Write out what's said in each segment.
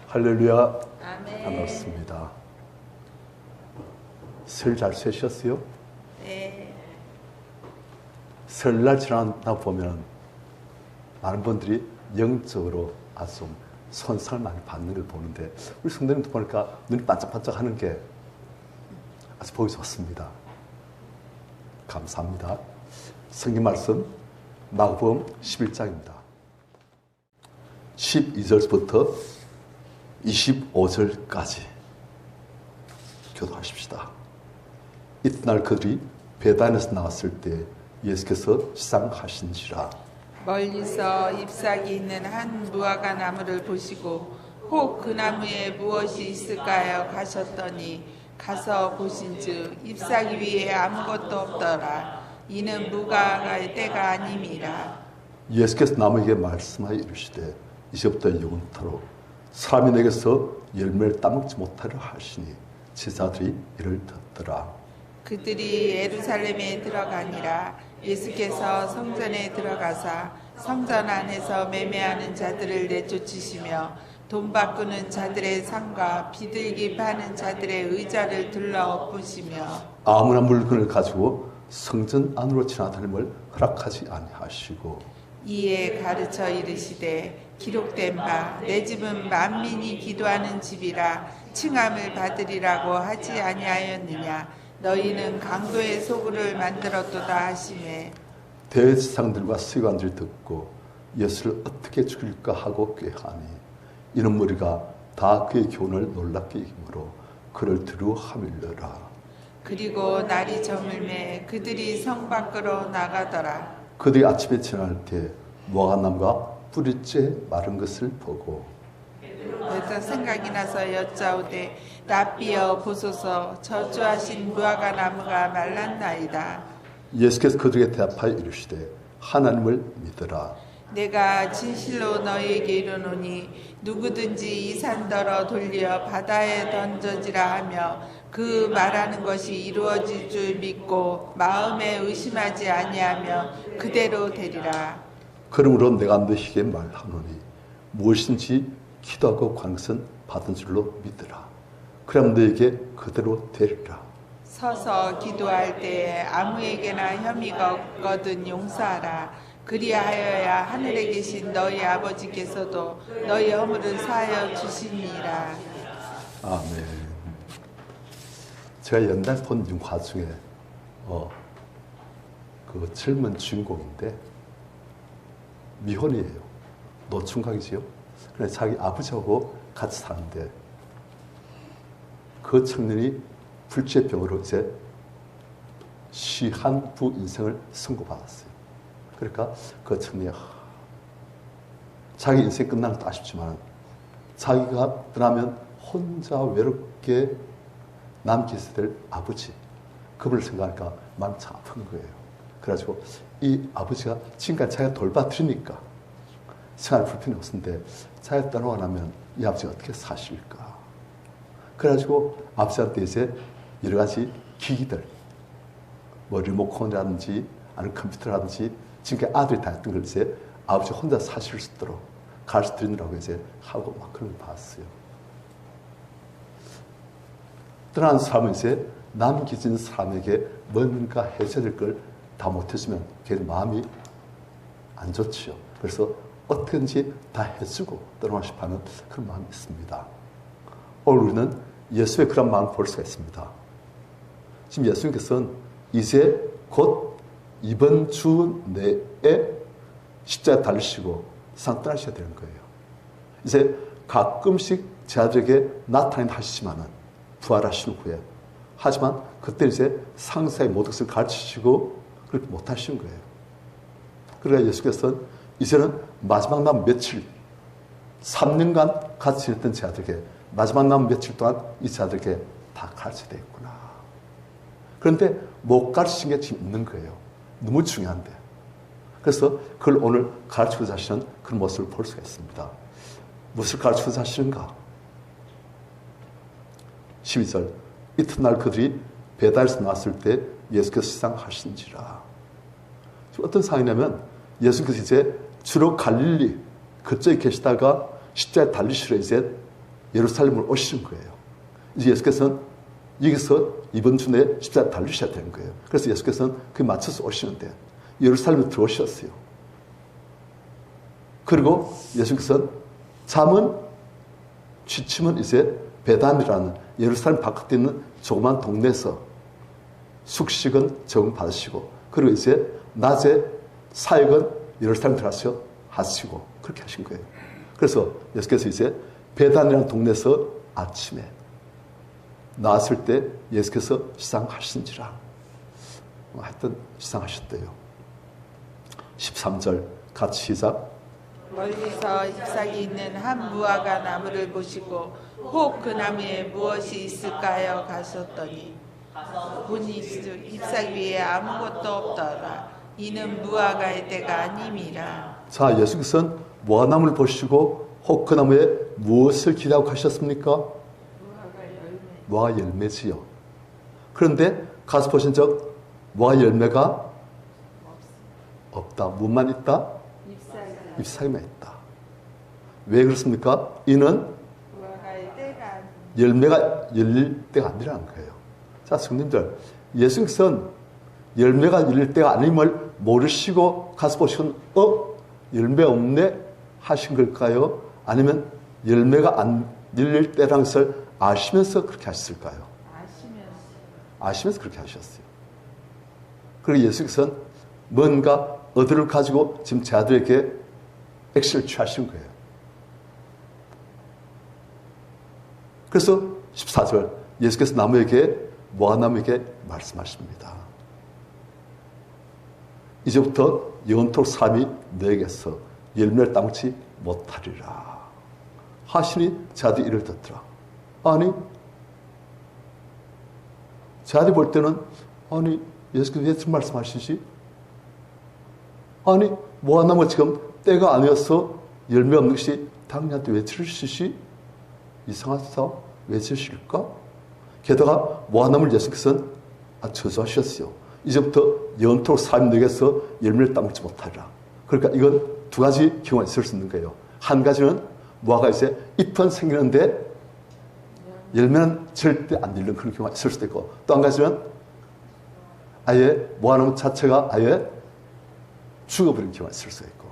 할렐루야. 아멘. 반갑습니다. 설 잘 쇠셨어요? 네. 설날 지나다 보면 많은 분들이 영적으로 아주 좀 손상을 많이 받는 걸 보는데 우리 성도님도 보니까 눈이 반짝반짝 하는 게 아주 보기 좋습니다. 감사합니다. 성경 말씀 마가복음 11장입니다. 12절부터 25절까지 교도하십시다. 이튿날 그들이 베단에서 나왔을 때 예수께서 시상하신지라. 멀리서 잎사귀 있는 한 무화과 나무를 보시고 혹 그 나무에 무엇이 있을까요 가셨더니 가서 보신즉 잎사귀 위에 아무것도 없더라. 이는 무화과의 때가 아님이라. 예수께서 나무에게 말씀하여 이르시되 이제부터 영원토록 사람이 내게서 열매를 따먹지 못하려 하시니 제자들이 이를 듣더라. 그들이 예루살렘에 들어가니라. 예수께서 성전에 들어가사 성전 안에서 매매하는 자들을 내쫓으시며 돈 바꾸는 자들의 상과 비둘기 파는 자들의 의자를 둘러 엎으시며 아무나 물건을 가지고 성전 안으로 지나다님을 허락하지 아니하시고 이에 가르쳐 이르시되 기록된 바 내 집은 만민이 기도하는 집이라 칭함을 받으리라고 하지 아니하였느냐. 너희는 강도의 소굴을 만들었도다 하시매 대제사장들과 서기관들이 듣고 예수를 어떻게 죽일까 하고 꾀하니 이는 무리가 다 그의 교훈을 놀랍게 여김으로 그를 두려워하밀러라. 그리고 날이 저물매 그들이 성 밖으로 나가더라. 그들이 아침에 지날 때 무화과나무가 뿌리째 마른 것을 보고 그래서 생각이 나서 여짜오되 랍비여 보소서 저주하신 무화과 나무가 말랐나이다. 예수께서 그들에게 대답하여 이르시되 하나님을 믿으라. 내가 진실로 너희에게 이르노니 누구든지 이 산더러 돌려 바다에 던져지라 하며 그 말하는 것이 이루어질 줄 믿고 마음에 의심하지 아니하며 그대로 되리라. 그러므로 내가 너희에게 말하노니 무엇인지 기도하고 구하는 것은 받은 줄로 믿으라. 그럼 너희에게 그대로 되리라. 서서 기도할 때에 아무에게나 혐의가 없거든 용서하라. 그리하여야 하늘에 계신 너희 아버지께서도 너희 허물을 사하여 주시니라. 아멘. 제가 옛날 본 영화 중에 그 젊은 주인공인데 미혼이에요. 노총각이지요. 그래서 자기 아버지하고 같이 사는데 그 청년이 불치병으로 이제 시한부 인생을 선고받았어요. 그러니까 그 청년이 자기 인생 끝나는 것도 아쉽지만 자기가 떠나면 혼자 외롭게 남게 될 아버지 그분을 생각하니까 마음이 참 아픈 거예요. 그래가지고 이 아버지가 지금까지 자기가 돌봐드리니까 생활 불편이 없었는데 자기가 떠나고 나면 이 아버지가 어떻게 사실까. 그래가지고 아버지한테 이제 여러 가지 기기들 뭐 리모컨이라든지 아니면 컴퓨터라든지 지금까지 아들이 다 했던 걸 이제 아버지 혼자 사실 수 있도록 가르쳐 드리느라고 이제 하고 막 그런 걸 봤어요. 떠난 사람은 이제 남겨진 사람에게 뭔가 해줘야 될 걸 다 못해주면 걔 마음이 안 좋지요. 그래서 어떻게든지 다 해주고 떠나고 싶어하는 그런 마음이 있습니다. 오늘 우리는 예수의 그런 마음을 볼 수가 있습니다. 지금 예수님께서는 이제 곧 이번 주 내에 십자가에 달리시고 세상 떠나셔야 되는 거예요. 이제 가끔씩 제자들에게 나타나긴 하시지만은 부활하신 후에 하지만 그때 이제 상세의 모든 것을 가르치시고 그렇게 못하시는 거예요. 그러니까 예수께서는 이제는 마지막 남은 며칠 3년간 같이 지냈던 제자들에게 마지막 남은 며칠 동안 이 제자들에게 다 가르쳐야 되겠구나. 그런데 못 가르치신 게 지금 있는 거예요. 너무 중요한데. 그래서 그걸 오늘 가르치고자 하시는 그런 모습을 볼 수가 있습니다. 무엇을 가르치고자 하시는가? 12절 이튿날 그들이 베다에서 나왔을 때 예수께서 시상하신지라. 어떤 상황이냐면 예수께서 이제 주로 갈릴리 그쪽에 계시다가 십자가에 달리시러 이제 예루살렘을 오시는 거예요. 이제 예수께서는 여기서 이번 주 내에 십자가에 달리셔야 되는 거예요. 그래서 예수께서는 그에 맞춰서 오시는데 예루살렘에 들어오셨어요. 그리고 예수께서는 잠은 취침은 이제 베단이라는 예루살렘 바깥에 있는 조그만 동네에서 숙식은 적응받으시고 그리고 이제 낮에 사역은 예루살렘 들어가서 하시고 그렇게 하신 거예요. 그래서 예수께서 이제 베단이라는 동네에서 아침에 나왔을 때 예수께서 시상하신지라 하여튼 시상하셨대요. 13절 같이 시작. 멀리서 잎사귀 있는 한 무화과 나무를 보시고 혹 그 나무에 무엇이 있을까요? 가셨더니 보니 잎사귀 위에 아무것도 없더라. 이는 무화과의 때가 아님이라. 자, 예수께서는 무화과나무를 보시고 혹 그 나무에 무엇을 기대하고 가셨습니까? 무화과 열매지요. 그런데 가서 보신 적 무화과 열매가 없다. 무만 있다? 잎사귀만 있다. 왜 그렇습니까? 이는 열매가 열릴 때가 아니라는 거예요. 자, 성님들, 예수께서는 열매가 열릴 때가 아님을 모르시고 가서 보시면 열매 없네 하신 걸까요? 아니면 열매가 안 열릴 때라는 것을 아시면서 그렇게 하셨을까요? 아시면서 그렇게 하셨어요. 그리고 예수께서는 뭔가 의도를 가지고 지금 제 아들에게 액션을 취하신 거예요. 그래서 14절 예수께서 나무에게 무화과나무에게 말씀하십니다. 이제부터 영원토록 사람이 너에게서 열매를 따먹지 못하리라 하시니 제 아들이 이를 듣더라. 아니 제 아들이 볼 때는 아니 예수께서 왜 그런 말씀하시지? 아니 무화과나무가 지금 때가 아니어서 열매 없는 것이 당신한테 왜 들으시지? 이상하다. 왜 들으실까? 게다가 무화과나무를 예수께서는 저주하셨어요. 이제부터 영원토록 사람 너에게서 열매를 따먹지 못하리라. 그러니까 이건 두 가지 경우가 있을 수 있는 거예요. 한 가지는 무화과가 이제 잎은 생기는데 열매는 절대 안 열리는 그런 경우가 있을 수도 있고 또 한 가지는 아예 무화과나무 자체가 아예 죽어버린 경우가 있을 수 있고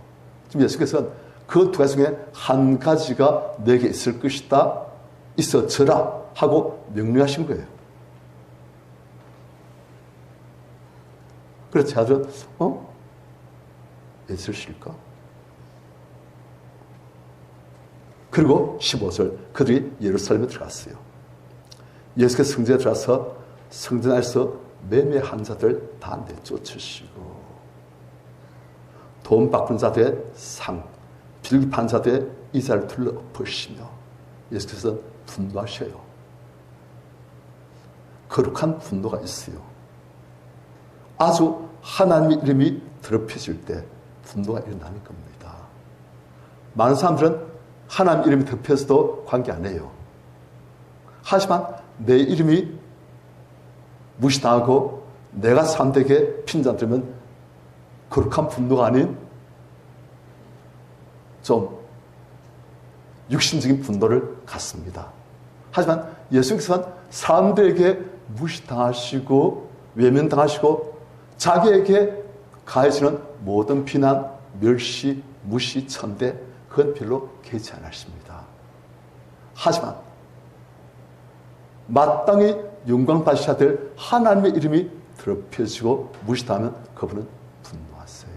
지금 예수께서는 그 두 가지 중에 한 가지가 내게 있을 것이다. 있어져라 하고 명령하신 거예요. 그래서 제 아들은 왜 있으실까? 그리고 15절 그들이 예루살렘에 들어갔어요. 예수께서 성전에 들어가서 성전 안에서 매매한 자들 다 내쫓으시고 돈 바꾼 자들의 상, 빌기판 자들의 이자를 둘러엎으시며 예수께서 분노하셔요. 거룩한 분노가 있어요. 아주 하나님의 이름이 더럽혀질 때 분노가 일어나는 겁니다. 많은 사람들은 하나님 이름이 덮여서도 관계 안 해요. 하지만 내 이름이 무시당하고 내가 사람들에게 핀잔 들면 거룩한 분노가 아닌 좀 육신적인 분노를 갖습니다. 하지만 예수께서는 사람들에게 무시당하시고 외면당하시고 자기에게 가해지는 모든 비난, 멸시, 무시, 천대 그건 별로 개의치 않으십니다. 하지만 마땅히 영광 받으셔야 될 하나님의 이름이 더럽혀지고 무시당하면 그분은 분노하세요.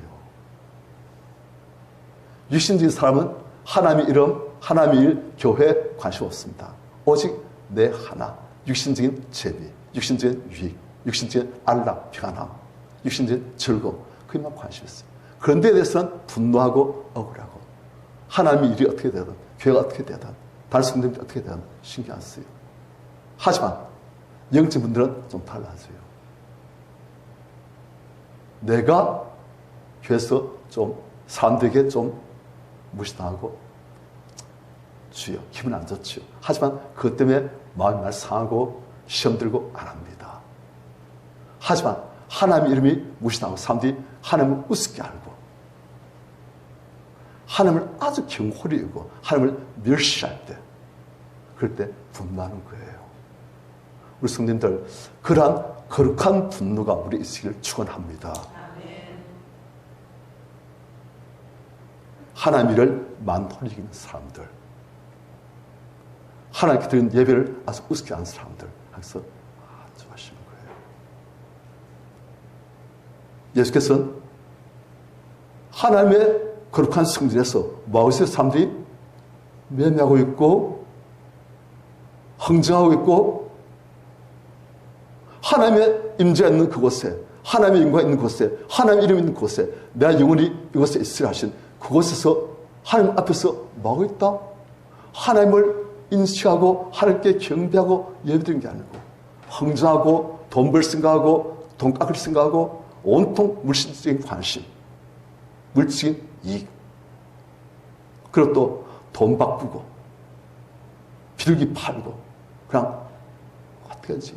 육신적인 사람은 하나님의 이름, 하나님의 일, 교회에 관심 없습니다. 오직 내 하나, 육신적인 재미, 육신적인 유익, 육신적인 안락, 평안함, 육신적인 즐거움, 그것만 관심 있어요. 그런 데에 대해서는 분노하고 억울하고 하나님의 일이 어떻게 되든 교회가 어떻게 되든 다른 성도들이 어떻게 되든 신경 안 써요. 하지만 영적 분들은 좀 달라져요. 내가 교회에서 좀 사람들에게 좀 무시당하고 주여 기분 안 좋지요. 하지만 그것 때문에 마음이 많이 상하고 시험 들고 안 합니다. 하지만 하나님의 이름이 무시당하고 사람들이 하나님을 우습게 알고 하나님을 아주 경홀히 여기고 하나님을 멸시할 때 그럴 때 분노하는 거예요. 우리 성도님들, 그러한 거룩한 분노가 우리 있으기를 축원합니다. 하나님 일을 만홀히기는 사람들, 하나님께 드린 예배를 아주 우습게 하는 사람들, 그래서 아주 하시는 거예요. 예수께서는 하나님의 거룩한 성전에서 뭐하고 있어요? 사람들이 매매하고 있고 흥정하고 있고, 하나님의 임재가 있는 그곳에, 하나님의 인과가 있는 곳에, 하나님의 이름이 있는 곳에, 내가 영원히 이곳에 있으라 하신 그곳에서 하나님 앞에서 뭐하고 있다? 하나님을 인식하고 하나님께 경배하고 예배드리는 게 아니고 흥정하고 돈 벌 생각하고 돈 깎을 생각하고 온통 물질적인 관심, 물질적인 이익, 그리고 또 돈 바꾸고 비둘기 팔고 그냥 어떻게 하지?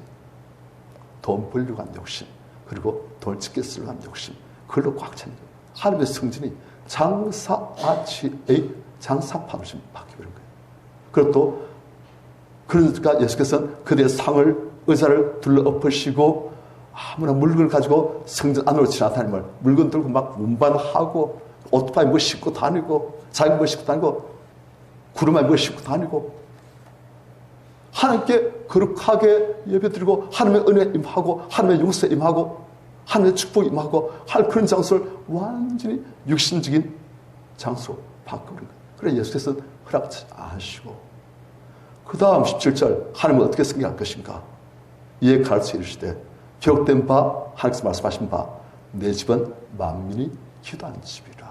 돈 벌려고 한 욕심, 그리고 돈을 적게 쓰려고 한 욕심, 그걸로 꽉 찬 거예요. 하나님의 성전이 장사아치의 장사판으로 바뀌어버린 거예요. 그리고 또 그러니까 예수께서는 그들의 상을, 의자를 둘러 엎으시고 아무나 물건을 가지고 성전 안으로 지나다니면 물건 들고 막 운반하고 오토바이 뭐 싣고 다니고 자기 뭐 싣고 다니고 구름에 뭐 싣고 다니고 하나님께 거룩하게 예배드리고 하나님의 은혜 임하고 하나님의 용서 임하고 하나님의 축복 임하고 할 그런 장소를 완전히 육신적인 장소로 바꿔버린 거예요. 그래서 예수께서는 허락하지 않으시고 그 다음 17절 하나님은 어떻게 승리할 것인가? 이에 가르쳐 이르시되 기록된 바 하나님께서 말씀하신 바 내 집은 만민이 기도하는 집이라.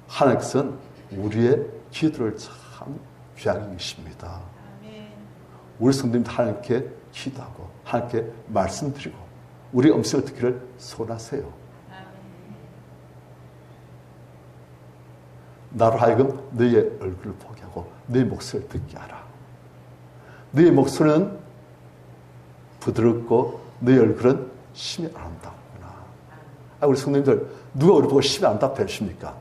하나님께서는 우리의 기도를 참 귀하게 여기십니다. 우리 성도님들 하나님께 기도하고 하나님께 말씀드리고 우리 음성을 듣기를 소원하세요. 나로 하여금 너희의 얼굴을 보게 하고 너희 목소리를 듣게 하라. 너희 목소리는 부드럽고 너희 얼굴은 심히 아름답구나. 우리 성도님들 누가 우리 보고 심히 아름답다 했습니까?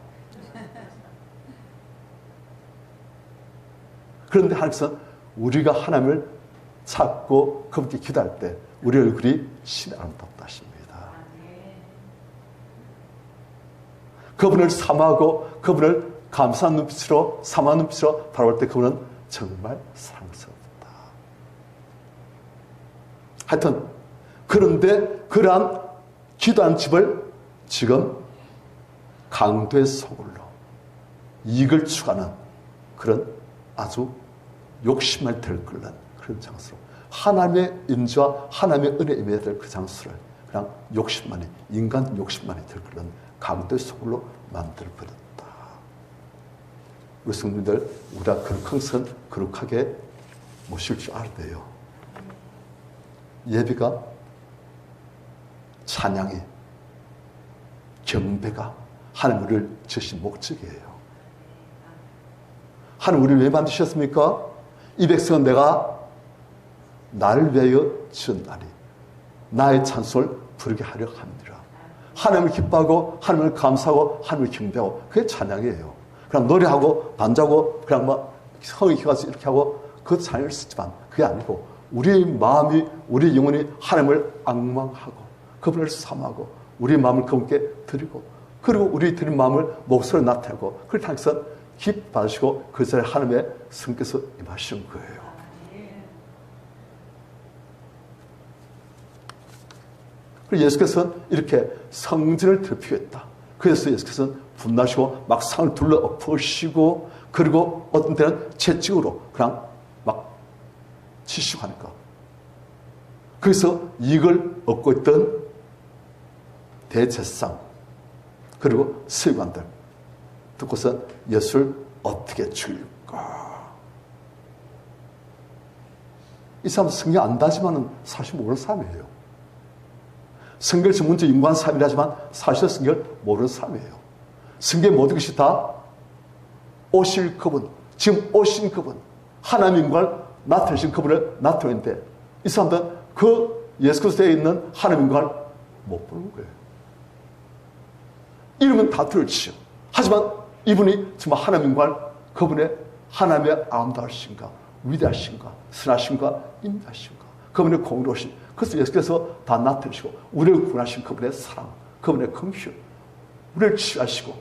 그런데 하나님께서는 우리가 하나님을 찾고 그분께 기도할 때 우리 얼굴이 심히 아름답다 하십니다. 그분을 사모하고 그분을 감사한 눈빛으로 사모한 눈빛으로 바라볼 때 그분은 정말 사랑스럽다. 하여튼 그런데 그러한 기도한 집을 지금 강도의 소굴로 이익을 추구하는 그런 아주 욕심을 들끓는 그런 장소로 하나님의 인자와 하나님의 은혜 임해야 될 그 장소를 그냥 욕심만이 인간 욕심만이 들끓는 강도의 소굴로 만들어버렸다. 우리 성도님들 우리가 거룩한 선 거룩하게 모실 줄 알아야 돼요. 예배가 찬양이 경배가 하나님 우리를 주신 목적이에요. 하나님 우리를 왜 만드셨습니까? 이 백성은 내가 나를 위하여 지었나니 나의 찬송을 부르게 하려 합니다. 하나님을 기뻐하고 하나님을 감사하고 하나님을 경배하고 그게 찬양이에요. 그냥 노래하고 반주하고 그냥 막 성이 가서 이렇게 하고 그 찬양을 쓰지만 그게 아니고 우리 마음이 우리 영혼이 하나님을 앙망하고 그분을 사모하고 우리 마음을 그분께 드리고 그리고 우리 드린 마음을 목소리로 나타내고 그걸 하나님께서 기뻐하시고 그 자리에 하나님의 성께서 임하시는 거예요. 그리고 예수께서는 이렇게 성전을 더럽히겠다. 그래서 예수께서는 분나시고 막 상을 둘러 엎으시고 그리고 어떤 때는 채찍으로 그냥 막 치시고 하니까 그래서 이익을 얻고 있던 대제사장 그리고 서기관들 듣고서 예수를 어떻게 죽일까? 이 사람 성경 안다지만은 사실 모르는 사람이에요. 성경을 전문적 인간 사람이라지만 사실 성경을 모르는 사람이에요. 성경의 모든 것이 다 오실 그분, 지금 오신 그분, 하나님과 나타내신 그분을 나타내는데 이 사람들은 그 예수 그리스도에 있는 하나님과 못 보는 거예요. 이름은 다 들었지요. 하지만 이분이 정말 하나님과 그분의 하나님의 아름다우신가, 위대하신가, 선하신가, 인자하신가, 그분의 공로신, 그것을 예수께서 다 나타내시고 우리를 구원하신 그분의 사랑, 그분의 긍휼, 우리를 치유하시고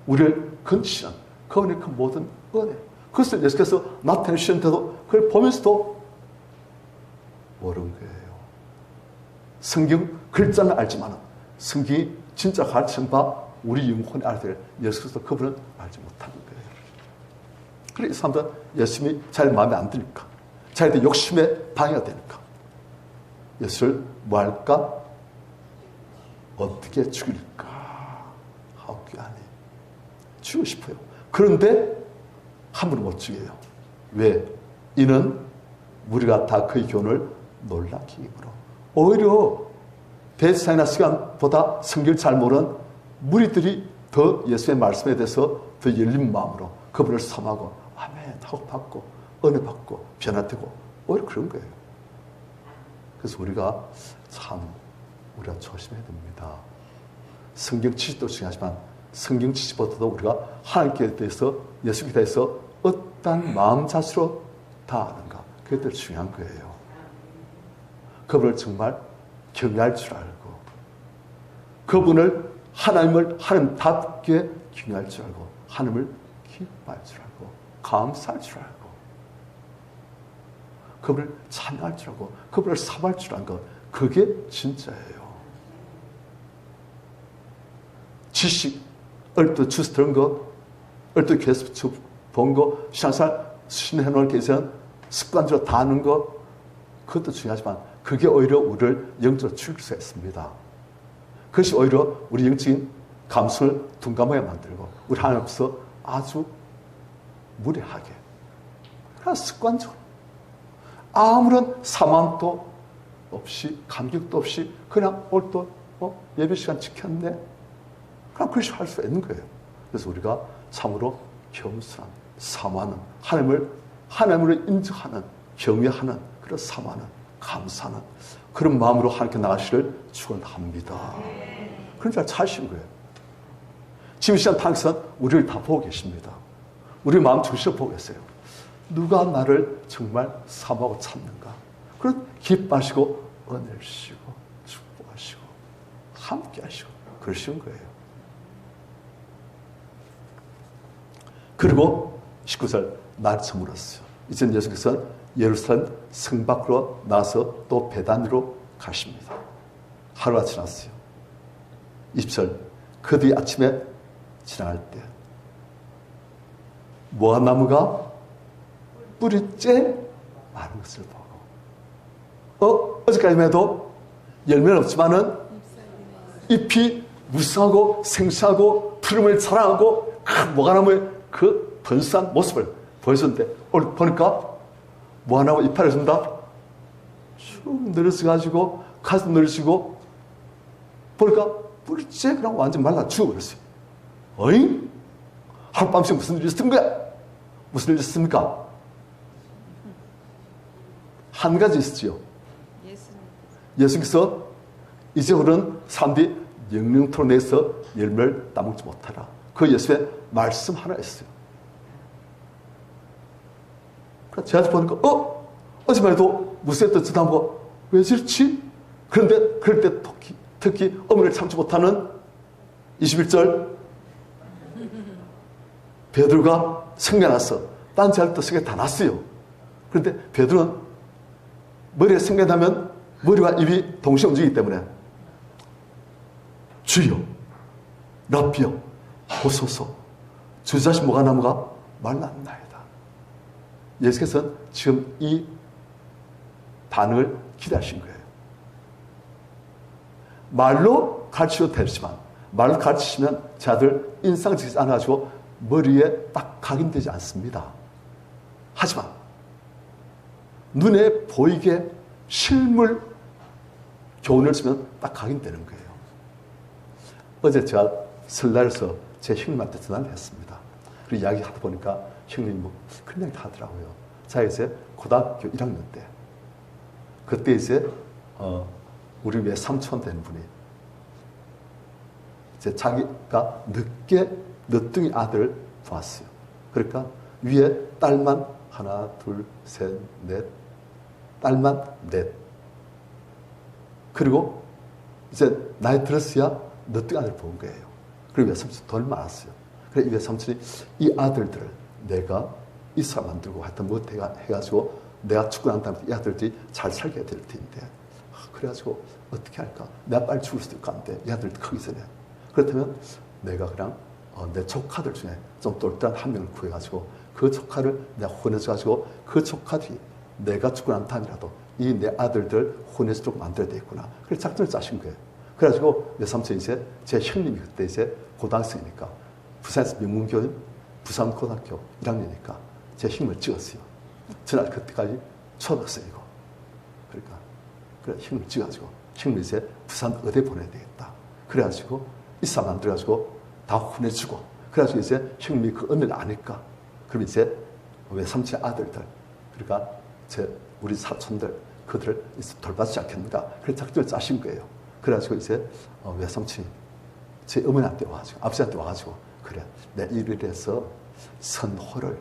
우리를 건지시는 그분의 그 모든 은혜, 그것을 예수께서 나타내시는데도 그걸 보면서도 모르는 거예요. 성경 글자는 알지만 성경이 진짜 가르치는 바 우리 영혼이 알아야 될 예수 그리스도 그분은 알지 못하는 거예요. 그래서 이 사람들은 예수님이 자기 마음에 안 드니까, 자기들 욕심에 방해가 되니까 예수를 뭐 할까? 어떻게 죽일까 하고 귀하니 죽이고 싶어요. 그런데 함부로 못 죽여요. 왜? 이는 우리가 다 그의 교훈을 놀라기 힘으로. 오히려 베드사이다 시간보다 성경을 잘 모르는 무리들이 더 예수의 말씀에 대해서 더 열린 마음으로 그분을 섬하고 아멘 하고 받고 은혜 받고 변화되고 오히려 그런 거예요. 그래서 우리가 조심해야 됩니다. 성경 지식도 중요하지만 성경 지식보다도 우리가 하나님께 대해서, 예수께 대해서 어떤 마음 자세로 다하는가, 그게 더 중요한 거예요. 그분을 정말 경외할 줄 알고, 그분을 하나님을 하나님답게 경외할 줄 알고, 하나님을 기뻐할 줄 알고, 감사할 줄 알고, 그분을 찬양할 줄 알고, 그분을 사모할 줄 아는 것, 그게 진짜예요. 지식, 얼뜻 주스 들은 거, 얼뜻 교회에서 본 거, 신앙생활 수신 해놓을 게 있으면 습관적으로 다 아는 거, 그것도 중요하지만 그게 오히려 우리를 영적으로 죽일 수 있습니다. 그것이 오히려 우리 영적인 감성을 둔감하게 만들고 우리 하나님 앞에서 아주 무례하게, 그냥 습관적으로 아무런 사망도 없이 감격도 없이 그냥 오늘도 예배 시간 지켰네, 그냥 그렇게 할 수 있는 거예요. 그래서 우리가 참으로 겸손한, 사모하는, 하나님을 인정하는, 경외하는, 그런 사모하는, 감사하는 그런 마음으로 하나님께 나가시를 축원합니다. 그런 줄 찾으신 거예요. 지금 이 시간 당선 우리를 다 보고 계십니다. 우리 마음 중심을 보고 계세요. 누가 나를 정말 사모하고 찾는가? 그런 기뻐하시고 은혜를 주시고 축복하시고 함께 하시고 그러시는 거예요. 그리고 19절 날 저물었어요. 이제는 예수께서는 예루살렘 성 밖으로 나와서 또 베단으로 가십니다. 하루가 지났어요. 20절 그 뒤 아침에 지나갈 때 무화나무가 뿌리째 마른 것을 보고 어제까지만 해도 열매는 없지만은 잎이 무성하고 생생하고 푸름을 자랑하고 무화나무의 그 번성한 모습을 보여줬는데 오늘 보니까 무화나무 이파리 줍니다. 쭉 늘어져가지고 가슴 늘어지고 보니까 뿌리째 그냥 완전 말라 죽어버렸어요. 어잉? 하룻밤씩 무슨 일이 있었던 거야? 무슨 일이 있었습니까? 한 가지 있었지요. 예수께서 이제부터는 사람들이 영영토로 내서 열매를 따먹지 못하라. 그 예수의 말씀 하나 있어요. 그래서 제가 보니까 어제만 해도 무쇠했던 저 나무가 왜 저렇지? 그런데 그럴 때 특히 어머니를 참지 못하는 21절 베드로가 생겨났어. 딴 자들도 생겨 다 났어요. 그런데 베드로는 머리에 생겨나면 머리와 입이 동시에 움직이기 때문에 주여 랍비여 보소서 주 자신 무화나무가 말랐나이다. 예수께서는 지금 이 반응을 기대하신 거예요. 말로 가르치셔도 되지만 말로 가르치시면 자들 인상적이지 않아가지고 머리에 딱 각인되지 않습니다. 하지만 눈에 보이게 실물 교훈을 주면 딱 각인되는 거예요. 어제 제가 설날에서 제 형님한테 전화를 했습니다. 그리고 이야기하다 보니까 형님이 그런 이야기 하더라고요. 제가 이제 고등학교 1학년 때 그때 이제 우리 외 삼촌 되는 분이 이제 자기가 늦게 늦둥이 아들 봤어요. 그러니까 위에 딸만 하나, 둘, 셋, 넷. 딸만 넷. 그리고 이제 나이 들었어야 너희 아들 본 거예요. 그리고 외삼촌 돈 많았어요. 그래 이 외삼촌이 이 아들들을 내가 이사 만들고 하여튼 뭐 해가지고 내가 죽고 난 다음에 이 아들들이 잘 살게 될 텐데 그래가지고 어떻게 할까? 내가 빨리 죽을 수도 있고 안 돼. 이 아들들 크기 전에. 그렇다면 내가 그냥 내 조카들 중에 좀 똘똘한 한 명을 구해가지고 그 조카를 내가 혼내줘가지고 그 조카들이 내가 죽고 난 다음이라도 이 내 아들들 혼내주도록 만들어야 되겠구나. 그래서 작전을 짜신 거예요. 그래가지고 외삼촌이 이제 제 형님이 그때 이제 고등학생이니까 부산에서 명문교인 부산고등학교 1학년이니까 제 형님을 찍었어요. 저는 그때까지 초등학생이고 그러니까 그래 형님을 찍어가지고 형님이 이제 부산 의대 보내야 되겠다. 그래가지고 이사 만들어가지고 다 혼내주고 그래가지고 이제 형님이 그 은혜를 아니까 그럼 이제 외삼촌의 아들들 그러니까 우리 사촌들 그들을 돌봐주지 않겠는가 그래서 작전을 짜신 거예요. 그래가지고 이제 외삼촌이 제 어머니한테 와가지고 아버지한테 와가지고 그래 내 일을 해서 선호를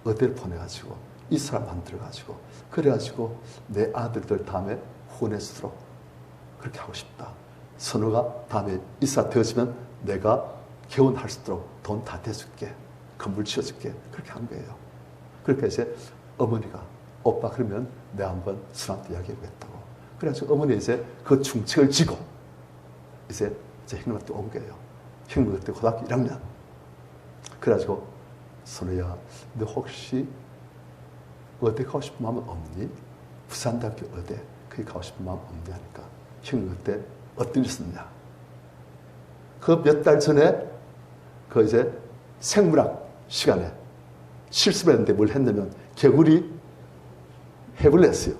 의대를 보내가지고 이사를 만들어가지고 그래가지고 내 아들들 다음에 혼내주도록 그렇게 하고 싶다. 선호가 다음에 이사 되어지면 내가 개원할 수 있도록 돈 다 대줄게. 건물 지어줄게. 그렇게 한 거예요. 그러니까 이제 어머니가 오빠 그러면 내가 한번 순한테 이야기해보겠다고. 그래가지고 어머니 이제 그 중책을 지고 이제 형님한테 온 거예요. 형님 그때 고등학교 1학년. 그래가지고 선우야 너 혹시 어디 가고 싶은 마음은 없니? 부산대학교 어디? 거기 가고 싶은 마음 없니? 하니까 형님 그때 어떤 일이 있었냐? 그 몇 달 전에 그 이제 생물학 시간에 실습을 했는데 뭘 했냐면 개구리 해부를 했어요.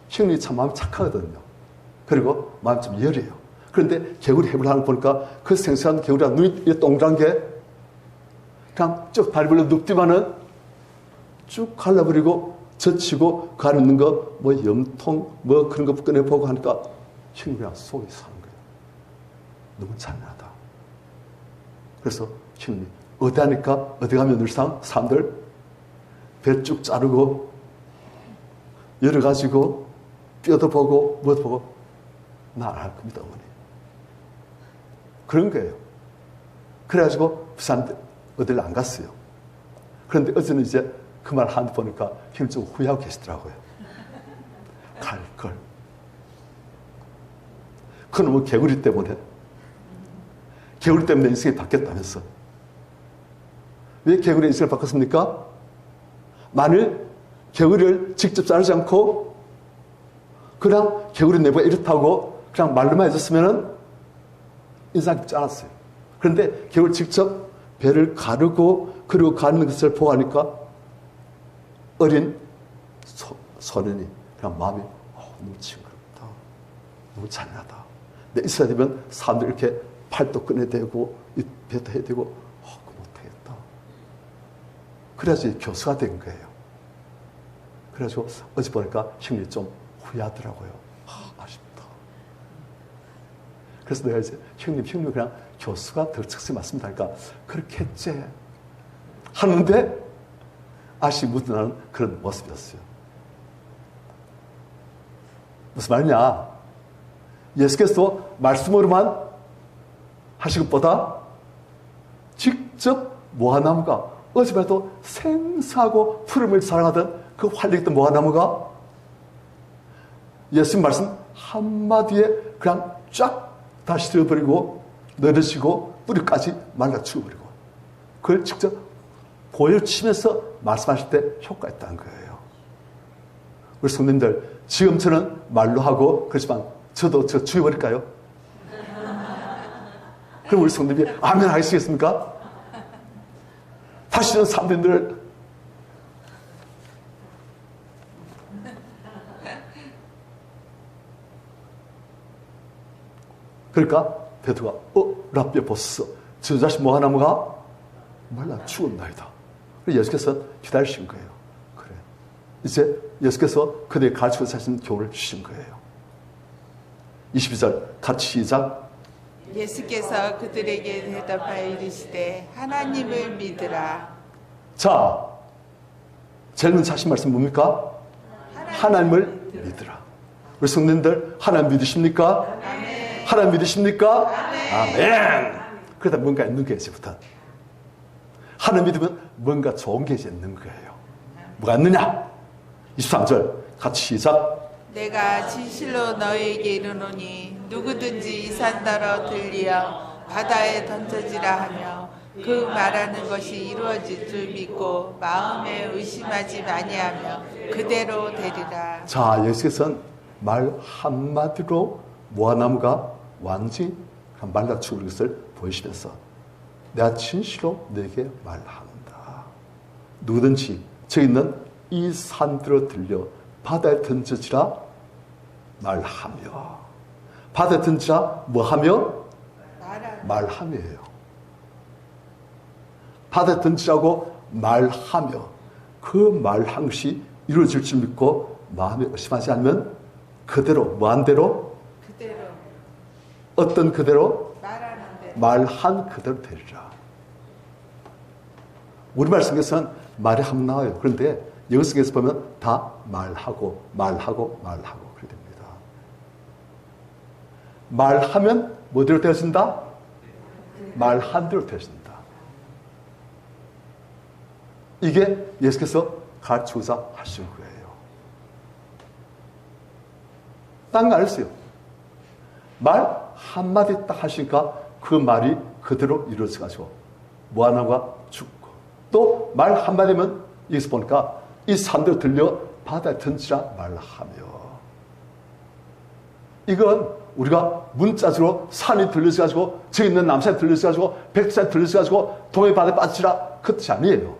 형님이 참 마음이 착하거든요. 그리고 마음이 좀 열해요. 그런데 개구리 해부를 하는 거 보니까 그 생생한 개구리가 눈이 동그란 게 그냥 쭉 다리 벌려 눕지만은 쭉 갈라버리고 젖히고 그 안에 있는 거 뭐 염통 뭐 그런 거 꺼내보고 하니까 형님이 그냥 속이 사는 거예요. 너무 잔인하다. 그래서 형님이 어디 하니까 어디 가면 늘상 사람들 배 쭉 자르고 열어가지고 뼈도 보고 뭐도 보고 나 안 할 겁니다 어머니. 그런 거예요. 그래가지고 부산 어디를 안 갔어요. 그런데 어제는 이제 그 말 하는 보니까 형님 좀 후회하고 계시더라고요. 갈 걸. 그놈의 개구리 때문에 인생이 바뀌었다면서. 왜 개구리 인생을 바꿨습니까? 만일 개구리를 직접 자르지 않고 그냥 개구리 내부가 이렇다고 그냥 말로만 해줬으면 인상이 깊지 않았어요. 그런데 개구리 직접 배를 가르고 그리고 가르는 것을 보아하니까 어린 소년이 그냥 마음이 너무 징그럽다. 너무 잔인하다. 내 있어야 되면 사람들 이렇게 팔도 꺼내대고 배도 해야 되고 그거 못하겠다. 그래야지 교수가 된 거예요. 그래가지고 어제 보니까 형님이 좀 후회하더라고요. 아쉽다. 그래서 내가 이제 형님 그냥 교수가 더 적성에 맞습니다 하니까 그렇게 했지 하는데 아쉬움이 묻어나는 그런 모습이었어요. 무슨 말이냐? 예수께서 말씀으로만 하신 것보다 직접 무화나무가 어제에도 생사하고 푸름을 자랑하던 그 활력있던 무화나무가 예수님 말씀 한마디에 그냥 쫙 다 실어버리고 내려지고 뿌리까지 말라 죽어버리고 그걸 직접 보여주시면서 말씀하실 때 효과가 있다는 거예요. 우리 성도님들 지금 저는 말로 하고 그렇지만 저도 죽여버릴까요? 그럼 우리 성도님이 아멘 하시겠습니까? 다시는 사람들을 그러니까 베드로가 라비야 보소서 저 자식 무화나무가 말라 죽었나이다. 예수께서 기다리신 거예요. 그래. 이제 예수께서 그들이 가르치고 사신 교훈을 주신 거예요. 22절 같이 시작. 예수께서 그들에게 대답하여 이르시되 하나님을 믿으라. 자, 제일 먼저 하신 말씀 뭡니까? 하나님을 믿으라. 우리 성도님들 하나님 믿으십니까? 아멘. 하나님 믿으십니까? 아멘. 그러다 뭔가 있는 거예요, 이제부터. 하나님 믿으면 뭔가 좋은 게 이제 있는 거예요. 뭐가 있느냐? 23절 같이 시작. 내가 진실로 너희에게 이르노니 누구든지 이 산더러 들리어 바다에 던져지라 하며 그 말하는 것이 이루어질 줄 믿고 마음에 의심하지 아니하며 그대로 되리라. 자, 예수께서는 말 한마디로 무화나무가 완전히 말라 죽을 것을 보이시면서 내가 진실로 너에게 말한다. 누구든지 저기 있는 이 산들어 들려 바다에 던져지라 말하며, 바다에 던지라 뭐하며? 말하며예요. 바다에 던지라고 말하며 그 말한 것이 이루어질 줄 믿고 마음에 의심하지 않으면 그대로, 뭐한 대로? 그대로. 어떤 그대로? 말하는 대로. 말한 그대로 되리라. 우리말 속에서는 말이 한 번 나와요. 그런데 영어 속에서 보면 다 말하고 그렇게 됩니다. 말하면 뭐대로 되어진다? 말한 대로 되어진다. 이게 예수께서 가르치고자 하신 거예요. 딴 거 안 했어요. 말 한마디 딱 하시니까 그 말이 그대로 이루어져가지고 무화나무가 죽고, 또 말 한마디면 여기서 보니까 이 산대로 들려 바다에 던지라 말하며, 이건 우리가 문자적으로 산이 들려져가지고 저기 있는 남산이 들려져가지고 백두산이 들려져가지고 동해 바다에 빠지라 그 뜻이 아니에요.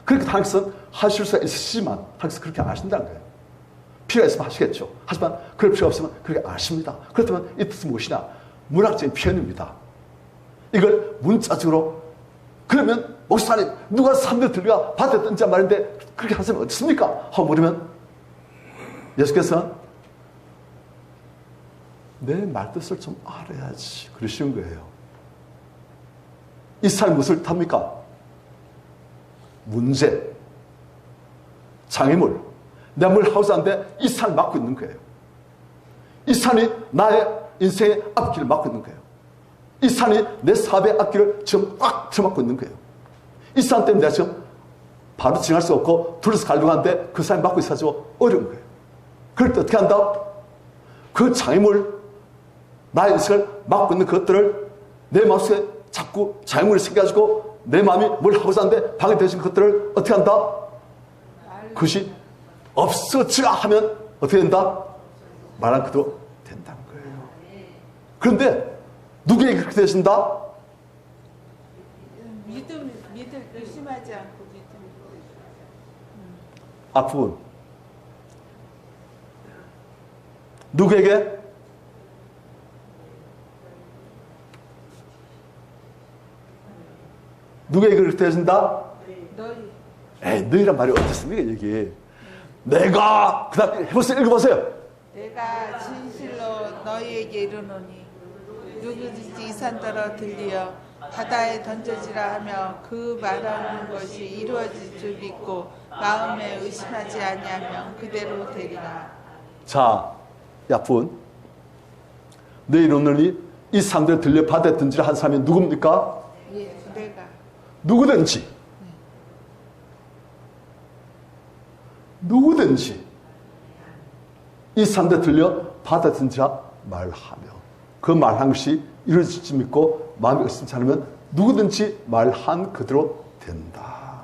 그렇게 하나님께서는 하실 수가 있으시지만 하나님께서 그렇게 안 하신다는 거예요. 필요가 있으면 하시겠죠. 하지만 그럴 필요가 없으면 그렇게 안 하십니다. 그렇다면 이 뜻은 무엇이냐? 문학적인 표현입니다. 이걸 문자적으로, 그러면 목사님 누가 산들 들려가 바다에 던지자 말인데 그렇게 하시면 어떻습니까? 하고 물으면 예수께서는 내 말뜻을 좀 알아야지 그러시는 거예요. 이 사람이 무엇을 탑니까? 문제, 장애물, 내 뭘 하고자 하는데 이 산을 막고 있는 거예요. 이 산이 나의 인생의 앞길을 막고 있는 거예요. 이 산이 내 사업의 앞길을 지금 꽉 틀어막고 있는 거예요. 이 산 때문에 내가 지금 바로 지나갈 수 없고 둘러서 가려고 하는데 그 산이 막고 있어가지고 어려운 거예요. 그럴 때 어떻게 한다? 그 장애물, 나의 인생을 막고 있는 것들을 내 마음속에 자꾸 장애물이 생겨가지고 내 마음이 뭘 하고자 하는데 방해되어진 것들을 어떻게 한다? 그것이 없어지라 하면 어떻게 된다? 말한 그대로 된다는 거예요. 그런데 누구에게 그렇게 되신다? 믿을 의심하지 않고 믿음. 앞부분 누구에게? 누구에게 그렇게 되신다? 너희. 에이, 너희란 말이 어떻습니까, 여기? 내가, 그 다음 해보세요, 읽어보세요. 내가 진실로 너희에게 이르노니 누구든지 이 산더러 들리어 바다에 던져지라 하며 그 말하는 것이 이루어질 줄 믿고 마음에 의심하지 아니하면 그대로 되리라. 자, 야푼. 너희 이르노니 이 산더러 들려 바다에 던지라 한 사람이 누굽니까? 예, 내가. 누구든지 이 산더러 들려 바다에 던지라 말하며 그 말한 것이 이루어질 줄 믿고 마음에 의심치 않으면 누구든지 말한 그대로 된다.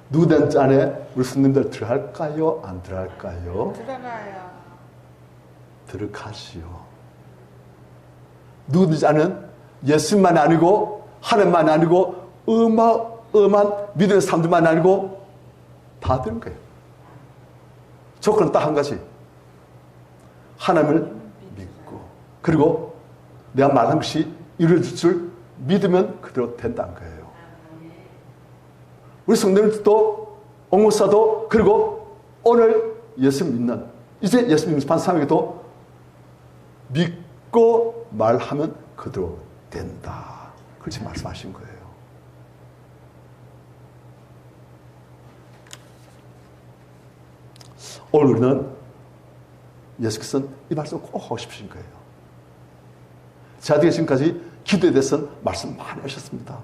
누구든지 안에 우리 손님들 들어갈까요? 안 들어갈까요? 들어가요. 들어가시오. 누구든지 안은 예수만 아니고 하나님만 아니고 어마어마한 믿음의 사람들만 아니고 다 되는 거예요. 조건은 딱 한 가지. 하나님을 믿고 그리고 내가 말한 것이 이루어질 줄 믿으면 그대로 된다는 거예요. 우리 성도님들도 옥목사도 그리고 오늘 예수 믿는 이제 예수 믿는 사람에게도 믿고 말하면 그대로 된다. 그렇게 말씀하신 거예요. 오늘 우리는 예수께서는 이 말씀을 꼭 하고 싶으신 거예요. 저희가 지금까지 기도에 대해서는 말씀 많이 하셨습니다.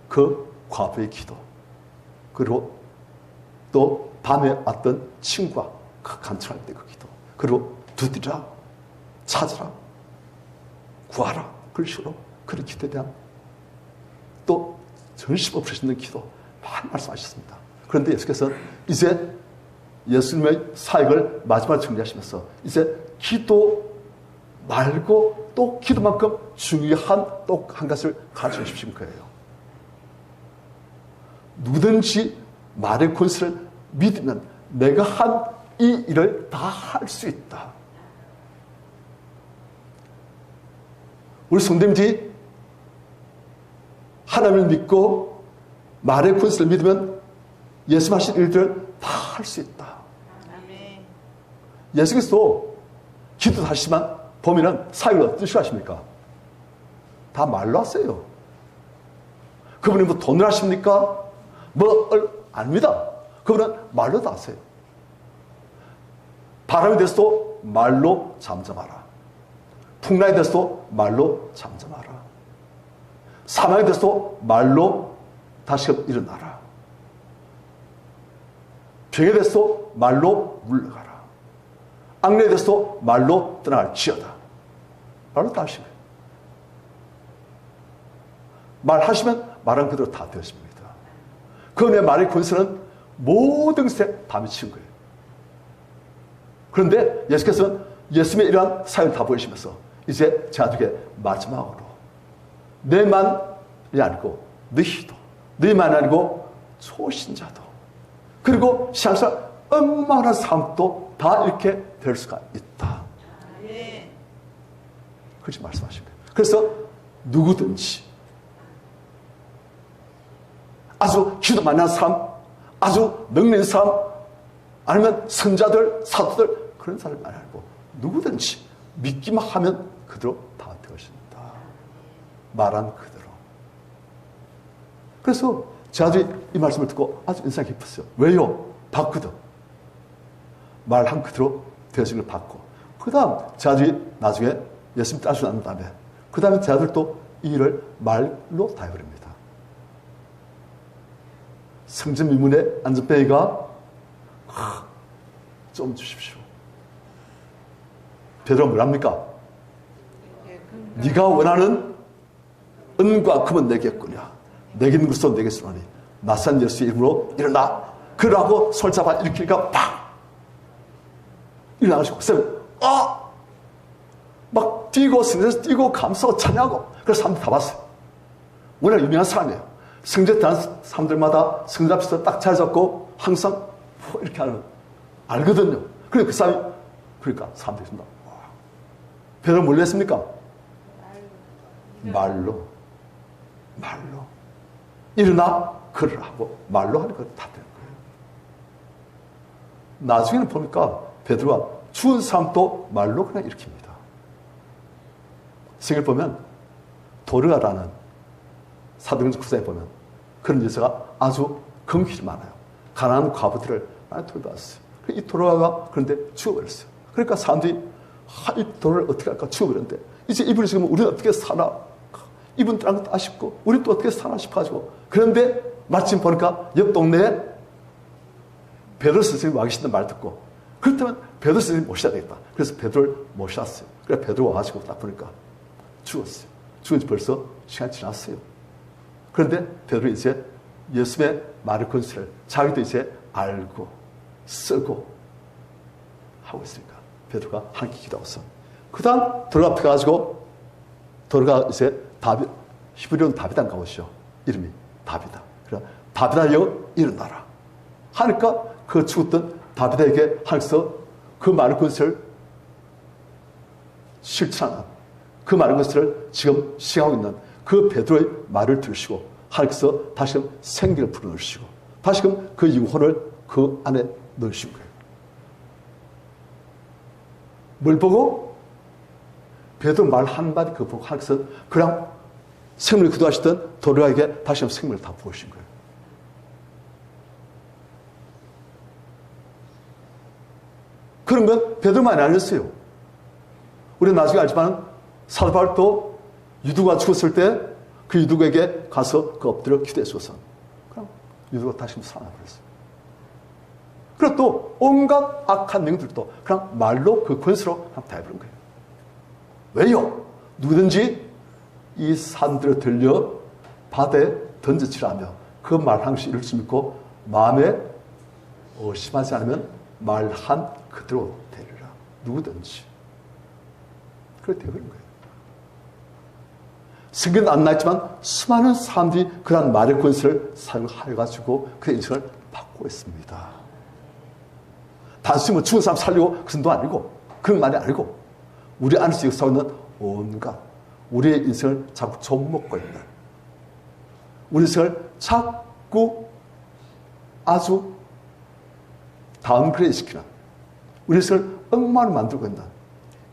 그 과부의 기도, 그리고 또 밤에 왔던 친구가 그 간청할 때 그 기도, 그리고 두드리라, 찾으라, 구하라, 그런 식으로 그런 기도에 대한 또 전심 없으시는 기도 많이 말씀하셨습니다. 그런데 예수께서는 이제 예수님의 사역을 마지막으로 정리하시면서 이제 기도 말고 또 기도만큼 중요한 또 한 가지를 가르쳐 주신 거예요. 누구든지 말의 권세를 믿으면 내가 한 이 일을 다 할 수 있다. 우리 성도님들이 하나님을 믿고 말의 권세를 믿으면 예수 하신 일들을 다 할 수 있다. 예수께서도 기도 하시지만 보면은 사역을 어떻게 하십니까? 다 말로 하세요. 그분이 뭐 돈을 하십니까? 아닙니다. 그분은 말로 다 하세요. 바람에 대해서도 말로 잠잠하라. 풍랑에 대해서도 말로 잠잠하라. 사망에 대해서도 말로 다시금 일어나라. 병에 대해서도 말로 물러가라. 악내에 대해서도 말로 떠나갈지어다. 말로 다 하시는 거예요. 말하시면 말한 그대로 다 되었습니다. 그분의 말의 권세는 모든 것에 다 미친 거예요. 그런데 예수께서는 예수님의 이러한 사역을 다 보이시면서 이제 자들에게 마지막으로 너만이 아니고 너희도, 너희만 아니고 초신자도, 그리고 시향사 엄마나 삶도 다 이렇게 될 수가 있다. 그렇게 말씀하신 거예요. 그래서 누구든지 아주 기도 많이 한 사람, 아주 능력 사람, 아니면 선자들, 사도들, 그런 사람이 아니고 누구든지 믿기만 하면 그대로 다 되어진다. 말한 그대로. 그래서 제가 이 말씀을 듣고 아주 인상 깊었어요. 왜요? 봤거든. 말한 그대로 되어진 걸 봤고, 그 다음 제가 나중에 예수님 따르고 난 다음에 그 다음에 제아들도 이 일을 말로 다 해버립니다. 성전 미문의 안전뱅이가 좀 주십시오. 베드로가 뭐랍니까? 네가 원하는 은과 금은 내게 있구냐. 내게 있는 것도 내게 있으니 나산 예수의 이름으로 일어나. 그러고 손 잡아 일으키니까 팍 일어나가지고 쌤 막 뛰고 성전에서 뛰고 감사하고 찬양하고. 그래서 사람들 다 봤어요. 워낙 유명한 사람이에요. 성전에 다니는 사람들마다 성전 앞에서 딱 잘 잡고 항상 이렇게 하는 알거든요. 그러니까 그 사람이, 그러니까 사람들이 있습니다. 베드로 뭘로 했습니까? 말로. 일어나 걸으라 하고 말로 하니까 다 되는 거예요. 나중에는 보니까 베드로가 죽은 사람도 말로 그냥 일으킵니다. 성경을 보면 도르가라는 사도행전 9장에 보면 그런 여자가 아주 긍휼이 많아요. 가난한 과부들을 많이 돌봐왔어요. 이 도르가가 그런데 죽어버렸어요. 그러니까 사람들이 이 도르를 어떻게 할까 죽어버렸는데 이제 이분이 지금 우리는 어떻게 사나, 이분 떠난 것도 아쉽고 우리 또 어떻게 사나 싶어가지고, 그런데 마침 보니까 옆 동네에 베드로 선생님이 와 계신다는 말 듣고, 그렇다면 베드로 선생님이 모셔야 되겠다. 그래서 베드로를 모셨어요. 그래서 베드로 와가지고 딱 보니까 죽었어요. 죽은 지 벌써 시간이 지났어요. 그런데 베드로 이제 예수님의 말의 권세를 자기도 이제 알고 쓰고 하고 있으니까 베드로가 함께 기도하고서 그 다음 도르가 앞에 가가지고, 도르가 이제 히브리어는 다비다인가 보시죠. 이름이 다비다. 그래 다비다여 일어나라 하니까 그 죽었던 다비다에게 하면서 그 말의 권세를 실천하는, 그 말의 권세를 지금 시행하고 있는 그 베드로의 말을 들으시고 하나님께서 다시금 생기를 불어넣으시고 다시금 그 영혼을 그 안에 넣으신 거예요. 뭘 보고? 베드로 말 한마디 그 보고 하나님께서 그냥 생명을 기도하시던 도리아에게 다시 한번 생명을 다 부으신 거예요. 그런 건 베드로만이 아니었어요. 우리는 나중에 알지만 사도 바울도 유두가 죽었을 때 그 유두에게 가서 그 엎드려 기도했어서 그럼 유두가 다시 한번 살아나버렸어요. 그리고 또 온갖 악한 영들도 그냥 말로 그 권세로 다 해버린 거예요. 왜요? 누구든지 이 산들을 들려 바다에 던져치라며 그 말 한 것이 이룰 수 있고 마음에 의심하지 않으면 말한 그대로 되리라. 누구든지. 그렇게 되어버린 거예요. 성경은 안 나있지만 수많은 사람들이 그런 말의 권세를 사용해가지고 그의 인생을 바꾸고 있습니다. 단순히 뭐 죽은 사람 살리고 그 정도 아니고 그런 말이 아니고 우리 안에서 역사하고 있는 온갖 우리의 인생을 자꾸 좀먹고 있는 우리 인생을 자꾸 아주 다운그레이드 시키는 우리 인생을 엉망으로 만들고 있는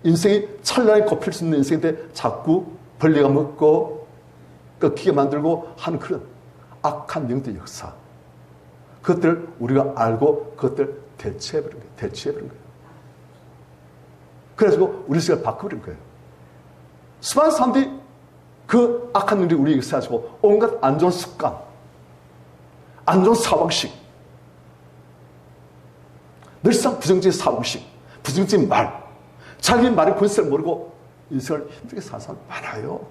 인생이 찬란히 꼽힐 수 있는 인생인데 자꾸 벌레가 먹고 꺾이게 만들고 하는 그런 악한 영들의 역사 그것들을 우리가 알고 그것들을 대체해버린 거예요. 대체해버린 거예요. 그래서 우리 인생을 바꿔버린 거예요. 수많은 사람들이 그 악한 일이 우리 역사에 가지고 온갖 안 좋은 습관, 안 좋은 사고방식, 늘상 부정적인 사고방식, 부정적인 말, 자기 말의 권세를 모르고 인생을 힘들게 사는 사람 많아요.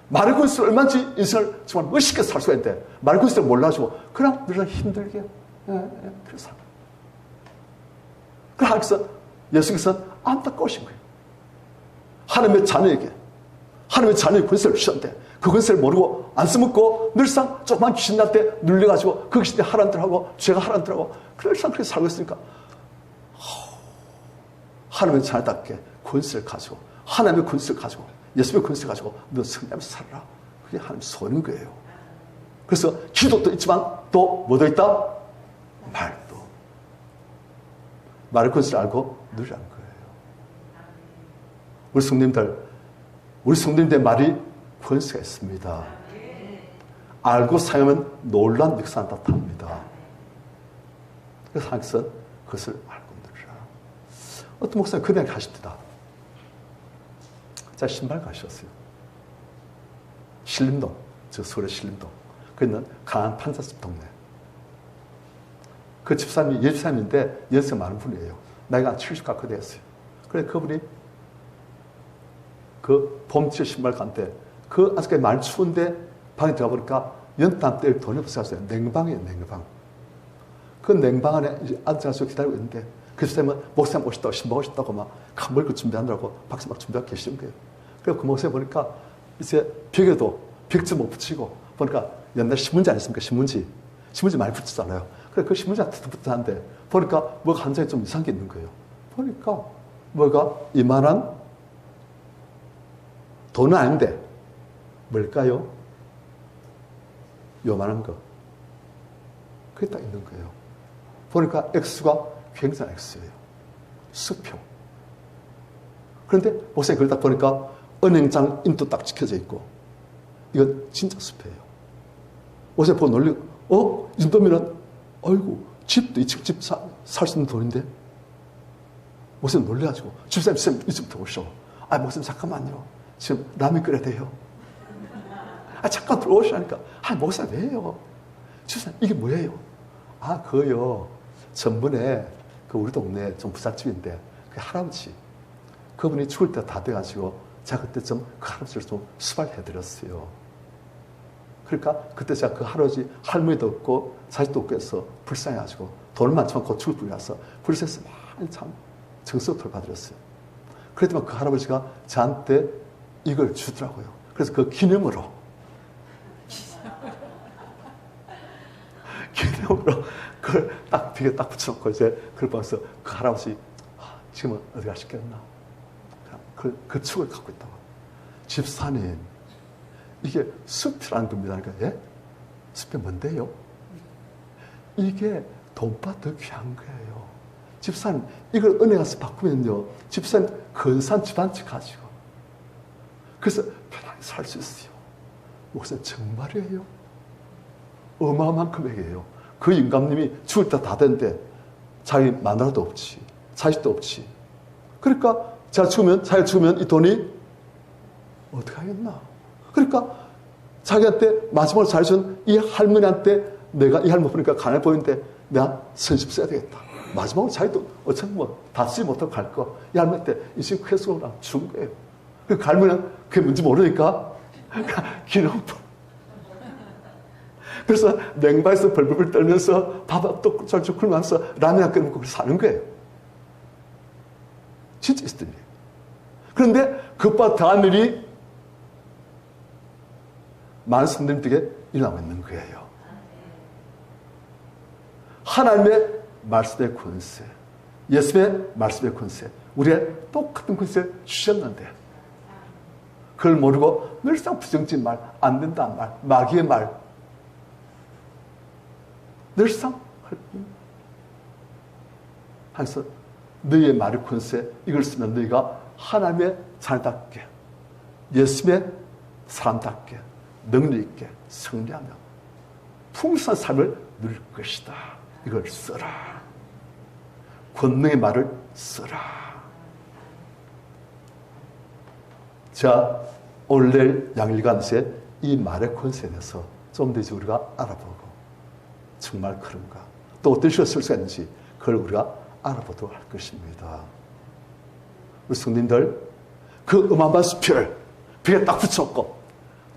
말의 권세를 얼마든지 인생을 정말 멋있게 살 수가 있는데 말의 권세를 몰라주고 그냥 늘 힘들게 그래서 하나님께서 예수께서는 안타까우신 거예요. 하나님의 자녀에게 하나님의 자녀의 권세를 주셨는데 그 권세를 모르고 안 써먹고 늘상 조그만 귀신 날 때 눌려가지고 그 귀신이 하라는 대로 하고 죄가 하라는 대로 하고 늘상 그렇게 살고 있으니까 하나님의 자녀답게 권세를 가지고 하나님의 권세를 가지고 예수의 권세를 가지고 너 승리하면서 살아라. 그게 하나님 소원인 거예요. 그래서 기도도 있지만 또 뭐도 있다? 말도. 말의 권세를 알고 누리라는 거예요. 우리 성도님들 말이 권세가 있습니다. 알고 사용하면 놀라운 역사가 나타납니다. 그래서 하나님께서 그것을 알고 누리라. 어떤 목사님 그냥 가십니다. 자, 신발 가셨어요. 신림동, 저 서울의 신림동. 거기는 강한 판자집 동네. 그 집사님이 예집사님인데 연세가 많은 분이에요. 나이가 한 70 가까이 되었어요. 그래서 그분이 그 봄철 신발 간때 그 아직까지 많이 추운데 방에 들어가 보니까 연탄 뗄 돈이 없어서 냉방이에요, 냉방. 그 냉방 안에 앉아서 기다리고 있는데 그 집사님은 목사님 오셨다고 신방 오셨다고 막 먹을 거 준비하느라고 박수 막 준비하고 계시는 거예요. 그래서 그 목사님 보니까 이제 벽에도 벽지 못 붙이고 보니까 옛날 신문지 아니습니까? 신문지 많이 붙이잖아요. 그래서 그 신문지가 튼튼한데 보니까 뭐가 한 장에 좀 이상한 게 있는 거예요. 보니까 뭐가 이만한 돈은 아닌데 뭘까요? 요만한 거. 그게 딱 있는 거예요. 보니까 액수가 굉장한 액수예요. 수표. 그런데 목사님 그걸 딱 보니까 은행장 인도 딱 찍혀져 있고 이건 진짜 수표예요. 목사님 보고 놀리고 이 정도면은 아이고 집도 2층 집 살 수 있는 돈인데 목사님 놀래가지고 집사님 이쯤부터 오셔. 목사님 잠깐만요. 지금 라면 끓여야 돼요. 잠깐 들어오시라니까. 목사님 왜요? 집사님 이게 뭐예요? 그거요. 전번에 그 우리 동네 좀 부잣집인데 그 할아버지 그분이 죽을 때 다 돼가지고 제가 그때 좀 그 할아버지를 좀 수발해드렸어요. 그러니까 그때 제가 그 할아버지 할머니도 없고 자식도 없고 해서 불쌍해가지고 돈을 많지만 곧 죽을 뿐이라서 불쌍해서 많이 참 정성을 받으렸어요. 그랬더니 그 할아버지가 저한테 이걸 주더라고요. 그래서 그 기념으로 그걸 딱 벽에 딱 붙여놓고 이제 그걸 보면서 그 할아버지 지금은 어디 가시겠나? 그 축을 갖고 있다고. 집사님 이게 숲이라는 겁니다. 그러니까 예? 숲이 뭔데요? 이게 돈보다 더 귀한 거예요. 집사님 이걸 은혜 가서 바꾸면요. 집사님 근사한 집안지 가지고 그래서 편하게 살 수 있어요. 목사님 정말이에요. 어마어마한 금액이에요. 그 임감님이 죽을 때 다 됐는데 자기 마누라도 없지, 자식도 없지. 그러니까 자기가 죽으면 이 돈이 어떻게 하겠나. 그러니까 자기한테 마지막으로 잘해준 이 할머니한테 내가 이 할머니 보니까 가난해 보이는데 내가 선심 써야 되겠다. 마지막으로 자기도 어차피 다 쓰지 못하고 갈 거. 이 할머니한테 인생 쾌수로 준 거예요. 그 할머니는 그게 뭔지 모르니까 기념품. 그래서 냉방에서 벌벌 떨면서 밥도 쫄쫄 굶으면서 라면 한 그릇 먹고 사는 거예요. 진짜 있었던 일이에요. 그런데 그것보다 더한 일이 많은 성도님들에게 일어나고 있는 거예요. 하나님의 말씀의 권세, 예수의 말씀의 권세, 우리의 똑같은 권세를 주셨는데 그걸 모르고 늘상 부정적인 말, 안 된다는 말, 마귀의 말 늘상 그래서 너희의 말의 권세 이걸 쓰면 너희가 하나님의 자녀답게 예수의 사람답게 능력 있게 승리하며 풍성한 삶을 누릴 것이다. 이걸 써라. 권능의 말을 써라. 자, 오늘 내일 양일간세 이 말의 권세에 대해서 좀 더 이제 우리가 알아보고 정말 그런가 또 어떤 식으로 쓸 수 있는지 그걸 우리가 알아보도록 할 것입니다. 우리 성님들 그 어마어마한 수표를 벽에 딱 붙여놓고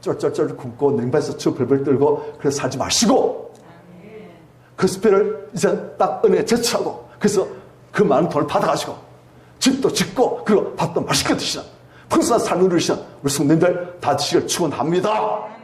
쫄쫄쫄 굶고 냉방에서 추 벌벌 떨고 그래서 살지 마시고 그 수표를 이제 딱 은혜에 제치하고 그래서 그 많은 돈을 받아가지고 집도 짓고 그리고 밥도 맛있게 드시는 풍성한 삶을 누리시는 우리 성님들 다 되시길 축원합니다.